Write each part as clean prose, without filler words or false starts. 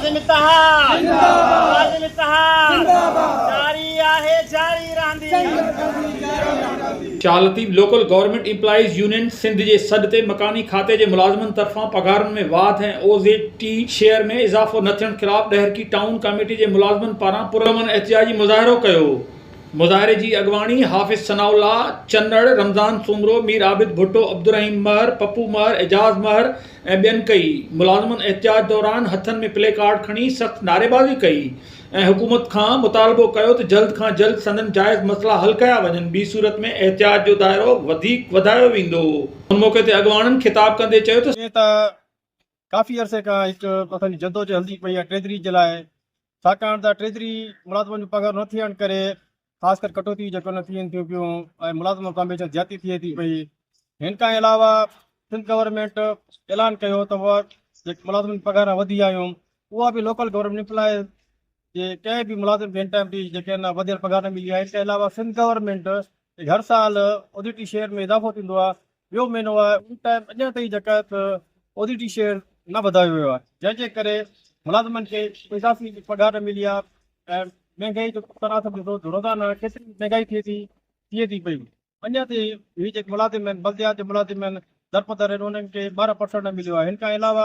मुलाजिम इत्तेहाद मुलाजिम इत्तेहाद जारी आहे जारी रहंदी। चालती local government employees union Sindh जे सॾ ते मकानी खाते जे मुलाज़िमनि तरफ़ां पघारुनि में वाध ऐं OZT शेयर में इज़ाफ़ो न थियण ख़िलाफ़ ॾहरकी टाउन कमेटी जे मुलाज़िमनि पारां पुरअमन एहतिजाजी मुज़ाहिरो कयो। मुज़ाहिरे जी अॻवानी हाफ़िज़ सनाउल्लाह चन्नड़, रमज़ान सुमरो, मीर आबिद भुट्टो, अब्दुर्रहीम महर, पप्पू महर, एजाज़ महर ऐं ॿियनि कई। मुलाज़िमनि एहतिजाज दौरान हथनि में प्ले कार्ड खणी सख़्त नारेबाज़ी कई ऐं हुकूमत खां मुतालबो कयो त जल्द खां जल्द संदन जाइज़ मसला हल कया वञनि, ॿी सूरत में एहतिजाज जो दाइरो वधीक वधायो वेंदो। उन मौक़े ते अॻवाननि ख़िताब कंदे चयो त काफ़ी अरसे खां हिकु असांजी जदोजहद हलंदी पई आहे ट्रेजरी जे लाइ, छाकाणि त ट्रेजरी मुलाज़िमनि जो पघार न थियण करे ख़ासि करे कटौती जेको न थियनि थियूं पियूं ऐं मुलाज़िम सां हमेशह ज्यादती थिए थी पई। हिन खां अलावा सिंध गवर्नमेंट ऐलान कयो त उहा जेके मुलाज़िमनि पघार वधी आयूं उहा बि लोकल गवर्नमेंट एम्प्लॉय जे कंहिं बि मुलाज़िम खे हिन टाइम ते जेके आहिनि वधियल पघार न मिली आहे। हिन खां अलावा सिंध गवर्नमेंट हर साल OZT शेयर में इज़ाफ़ो थींदो आहे। ॿियो महीनो आहे उन टाइम अञा ताईं जेका OZT शेयर न वधायो वियो आहे, जंहिंजे करे मुलाज़िमनि खे इज़ाफ़ी पघार न मिली आहे ऐं महांगाई जो तनासब ॾिसो रोज़ाना केतिरी महांगाई थिए थी पई। अञा ताईं हीअ जेके मुलाज़िम आहिनि बल्दियात जे मुलाज़िम आहिनि दरपदर आहिनि उन्हनि खे 12% न मिलियो आहे। हिन खां अलावा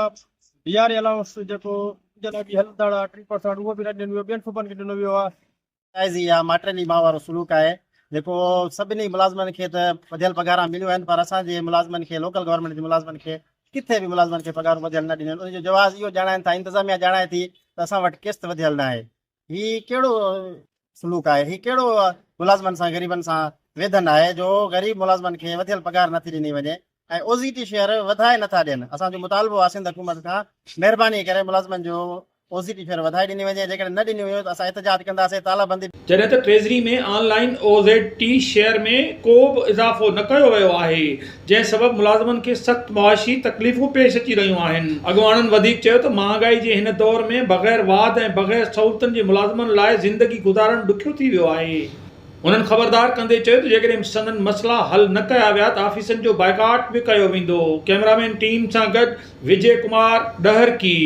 DRA अलाउंस जेको बि हलंदड़ 3% उहो बि न ॾिनो वियो, ॿियनि सूबनि खे ॾिनो वियो आहे। माटरनी मां वारो सुलूक आहे जेको सभिनी मुलाज़िमनि खे त वधियल पघार मिलियूं आहिनि, पर असांजे मुलाज़िमनि खे लोकल गवर्नमेंट जे मुलाज़िमनि खे किथे बि मुलाज़िमनि खे पघार वधियल न ॾिनियूं आहिनि। उनजो जवाज़ इहो ॼाणाइनि था, इंतिज़ामिया ॼाणाए थी त असां वटि किस्त वधियल न आहे। हीअ कहिड़ो सलूक आहे, हीअ कहिड़ो मुलाज़िमनि सां ग़रीबनि सां वेधन आहे जो ग़रीब मुलाज़िमनि खे वधियल पघार नथी ॾिनी वञे ऐं OZT शेयर वधाए नथा ॾियनि। असांजो मुतालबो आहे सिंध हुकूमत खां महिरबानी करे मुलाज़िमनि जो OZT शेयर वधाए ॾिनी वञे। जेकॾहिं न ॾिनी वञे त असां एहतिजाज कंदासीं, तालाबंदी। जॾहिं त ट्रेज़री में ऑनलाइन OZT शेयर में को बि इज़ाफ़ो न कयो वियो आहे, जंहिं सबबु मुलाज़िमनि खे सख़्त मुआशी तकलीफ़ूं पेश अची रहियूं आहिनि। अॻवाननि वधीक चयो त महांगाई जे हिन दौर में बग़ैर वाध ऐं बग़ैर सहूलियतुनि जे मुलाज़िमनि लाइ ज़िंदगी गुज़ारणु ॾुखियो थी वियो आहे। उन्हनि ख़बरदार कंदे चयो त जेकॾहिं संदन मसला हल न कया विया त ऑफिसनि जो बाइकाट बि कयो वेंदो। कैमरामैन टीम सां गॾु विजय कुमार, ॾहरकी।